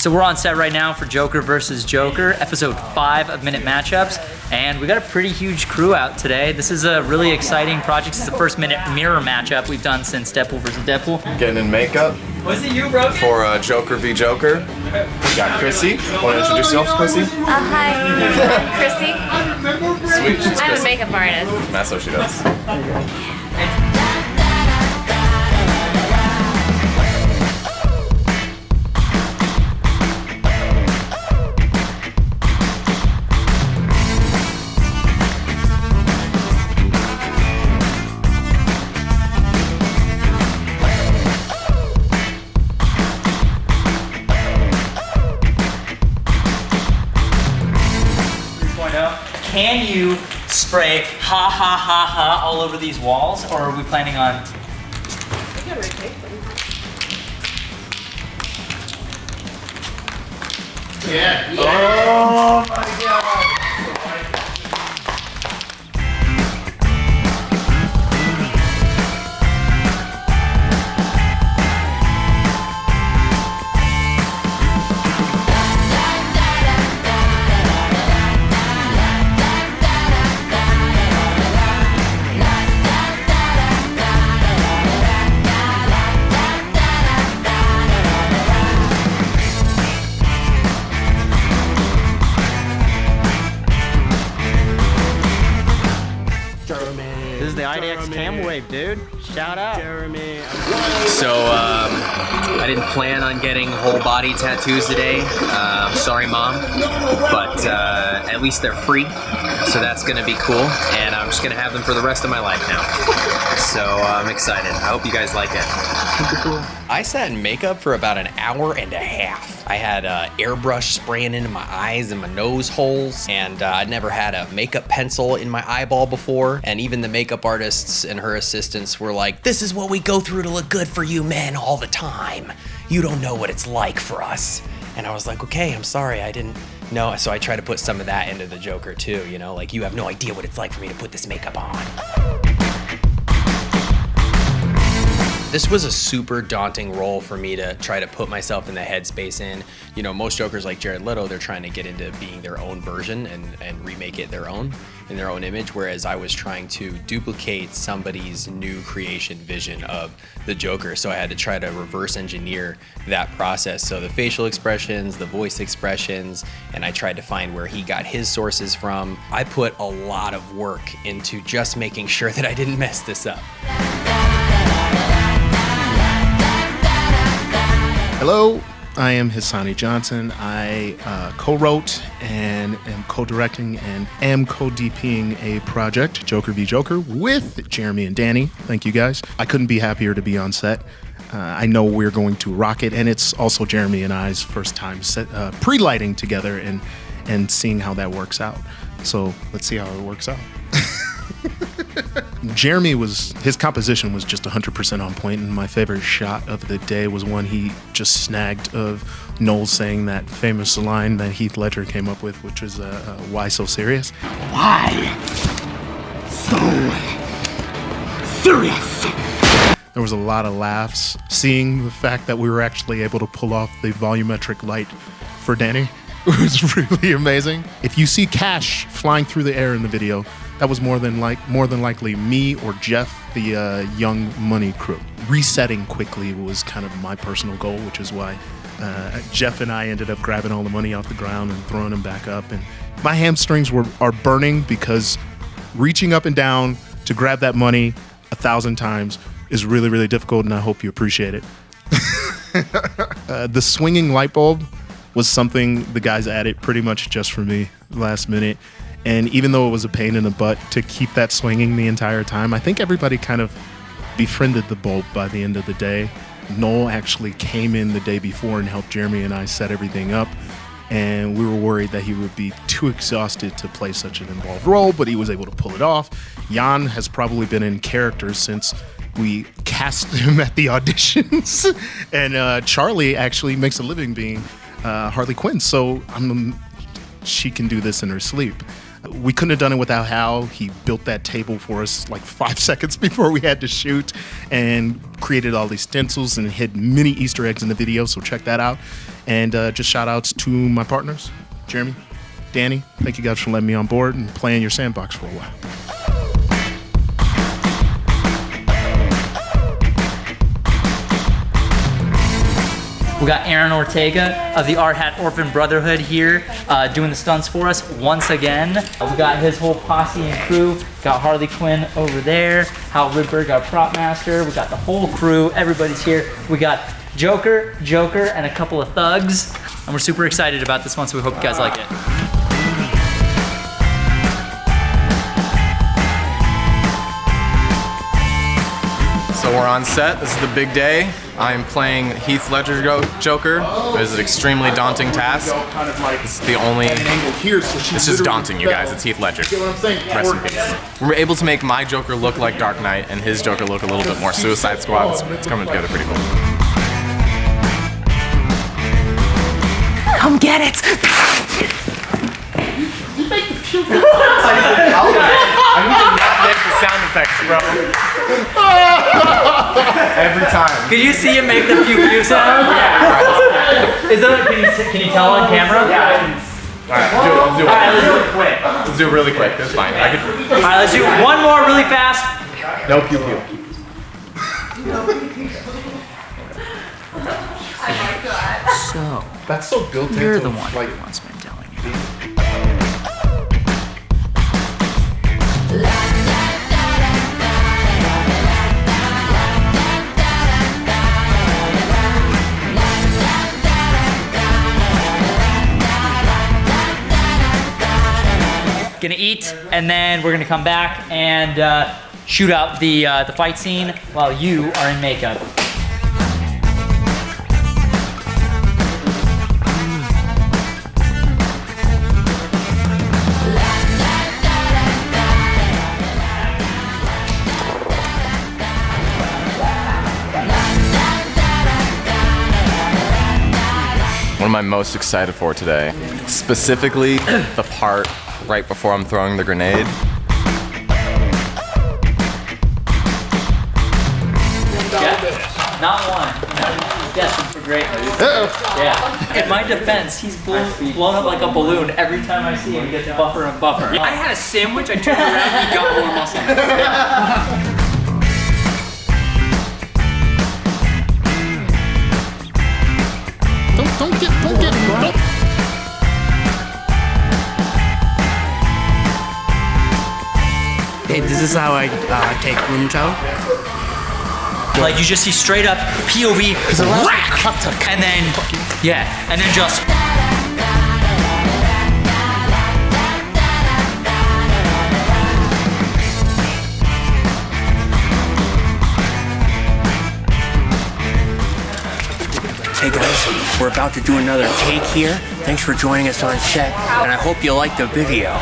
So we're on set right now for Joker versus Joker, episode 5 of Minute Matchups, and we got a pretty huge crew out today. This is a really exciting project. It's the first Minute Mirror matchup we've done since Deadpool versus Deadpool. Getting in makeup. Was it you, bro? For Joker v. Joker. We got Chrissy. Want to introduce yourself, Chrissy? Hi, I'm Chrissy. Sweet, she's I'm Chrissy. a makeup artist. That's what she does. Can you spray ha ha ha ha all over these walls, or are we planning on? We can retake them. Yeah. Oh my god. This is the IDX Cam Wave, dude. Shout out. Jeremy. So, I didn't plan on getting whole body tattoos today. Sorry, Mom. But at least they're free. So that's going to be cool. And I'm just going to have them for the rest of my life now. So I'm excited. I hope you guys like it. I sat in makeup for about an hour and a half. I had airbrush spraying into my eyes and my nose holes, and I'd never had a makeup pencil in my eyeball before. And even the makeup artists and her assistants were like, "This is what we go through to look good for you men all the time. You don't know what it's like for us." And I was like, okay, I'm sorry, I didn't know. So I tried to put some of that into the Joker too, you know, like, you have no idea what it's like for me to put this makeup on. This was a super daunting role for me to try to put myself in the headspace in. You know, most Jokers like Jared Leto, they're trying to get into being their own version and remake it their own, in their own image, whereas I was trying to duplicate somebody's new creation vision of the Joker. So I had to try to reverse engineer that process. So the facial expressions, the voice expressions, and I tried to find where he got his sources from. I put a lot of work into just making sure that I didn't mess this up. Hello, I am Hisonni Johnson. I co-wrote and am co-directing and am co-DPing a project, Joker v. Joker, with Jeremy and Danny. Thank you guys. I couldn't be happier to be on set. I know we're going to rock it, and it's also Jeremy and I's first time pre-lighting together and seeing how that works out. So let's see how it works out. Jeremy his composition was just 100% on point, and my favorite shot of the day was one he just snagged of Noel saying that famous line that Heath Ledger came up with, which was, why so serious? Why so serious? There was a lot of laughs. Seeing the fact that we were actually able to pull off the volumetric light for Danny was really amazing. If you see cash flying through the air in the video, that was more than likely me or Jeff, the Young Money crew. Resetting quickly was kind of my personal goal, which is why Jeff and I ended up grabbing all the money off the ground and throwing them back up. And my hamstrings are burning because reaching up and down to grab that money 1,000 times is really, really difficult, and I hope you appreciate it. The swinging light bulb was something the guys added pretty much just for me last minute. And even though it was a pain in the butt to keep that swinging the entire time, I think everybody kind of befriended the bulb by the end of the day. Noel actually came in the day before and helped Jeremy and I set everything up. And we were worried that he would be too exhausted to play such an involved role, but he was able to pull it off. Jan has probably been in character since we cast him at the auditions. And Charlie actually makes a living being Harley Quinn, so she can do this in her sleep. We couldn't have done it without Hal. He built that table for us like 5 seconds before we had to shoot and created all these stencils and hid many Easter eggs in the video, so check that out. And just shout outs to my partners, Jeremy, Danny. Thank you guys for letting me on board and playing your sandbox for a while. We got Aaron Ortega of the Art Hat Orphan Brotherhood here doing the stunts for us once again. We got his whole posse and crew. Got Harley Quinn over there. Hal Rydberg, our prop master. We got the whole crew. Everybody's here. We got Joker, and a couple of thugs. And we're super excited about this one, so we hope you guys like it. So we're on set. This is the big day. I'm playing Heath Ledger Joker. It is an extremely daunting task. It's the only. It's just daunting, you guys. It's Heath Ledger. Rest in peace. We're able to make my Joker look like Dark Knight and his Joker look a little bit more Suicide Squad. It's coming together pretty cool. Come get it! I need to not make the sound effects, bro. Every time. Can you see him make the pew pew sound? Yeah. Is that, can you tell on camera? Yeah. Alright, let's do it. Alright, let's do it quick. Let's do it really quick. That's fine. Alright, let's do one more really fast. No pew pew. So, That's so built into you're the one like, who wants me telling you. Gonna eat, and then we're gonna come back and shoot out the fight scene while you are in makeup. What am I most excited for today? Specifically, the part right before I'm throwing the grenade. Yeah, not one. Destined for greatness. Yeah. In my defense, he's blown up like a balloon every time I see him. He gets buffer and buffer. I had a sandwich, I turned around, he got more muscle. Don't get. Hey, this is how I take room tow. Like you just see straight up POV, whack, and then yeah, and then just. Hey guys, we're about to do another take here. Thanks for joining us on set, and I hope you like the video.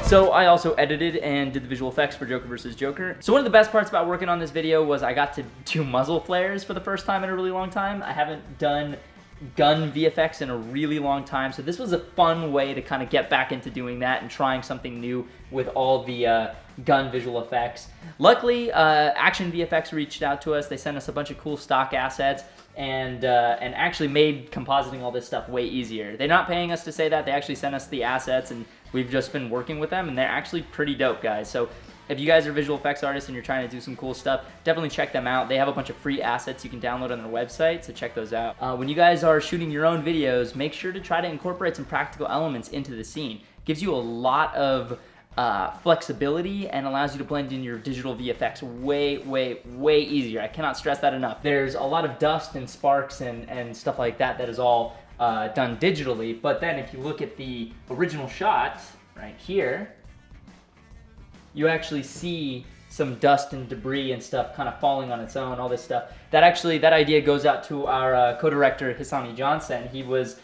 So I also edited and did the visual effects for Joker vs. Joker. So one of the best parts about working on this video was I got to do muzzle flares for the first time in a really long time. I haven't done gun VFX in a really long time, so this was a fun way to kind of get back into doing that and trying something new with all the gun visual effects. Luckily, Action VFX reached out to us. They sent us a bunch of cool stock assets and actually made compositing all this stuff way easier. They're not paying us to say that. They actually sent us the assets, and we've just been working with them, and they're actually pretty dope, guys. So if you guys are visual effects artists and you're trying to do some cool stuff, definitely check them out. They have a bunch of free assets you can download on their website, so check those out. When you guys are shooting your own videos, make sure to try to incorporate some practical elements into the scene. Gives you a lot of flexibility and allows you to blend in your digital VFX way easier. I cannot stress that enough. There's a lot of dust and sparks and stuff like that that is all done digitally, but then if you look at the original shot right here, you actually see some dust and debris and stuff kind of falling on its own, all this stuff. That idea goes out to our co-director, Hisonni Johnson. It was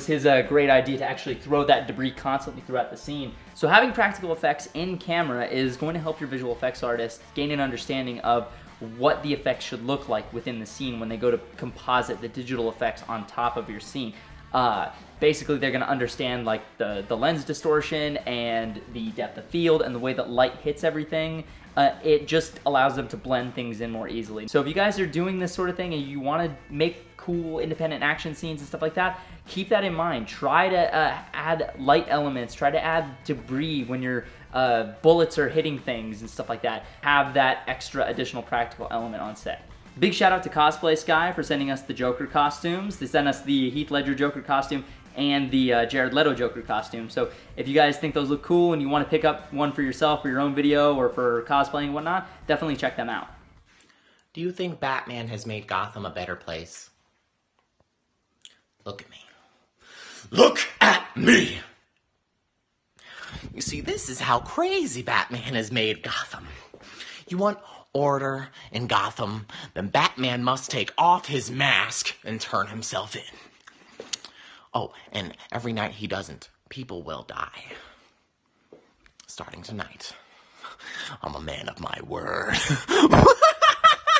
his great idea to actually throw that debris constantly throughout the scene. So having practical effects in camera is going to help your visual effects artists gain an understanding of what the effects should look like within the scene when they go to composite the digital effects on top of your scene. Basically, they're going to understand like the lens distortion and the depth of field and the way that light hits everything. It just allows them to blend things in more easily. So if you guys are doing this sort of thing and you want to make cool independent action scenes and stuff like that, keep that in mind. Try to add light elements. Try to add debris when your bullets are hitting things and stuff like that. Have that extra additional practical element on set. Big shout out to Cosplay Sky for sending us the Joker costumes. They sent us the Heath Ledger Joker costume and the Jared Leto Joker costume. So if you guys think those look cool and you want to pick up one for yourself for your own video or for cosplaying and whatnot, definitely check them out. Do you think Batman has made Gotham a better place? Look at me. Look at me! You see, this is how crazy Batman has made Gotham. You want order in Gotham, then Batman must take off his mask and turn himself in. Oh, and every night he doesn't, people will die. Starting tonight. I'm a man of my word.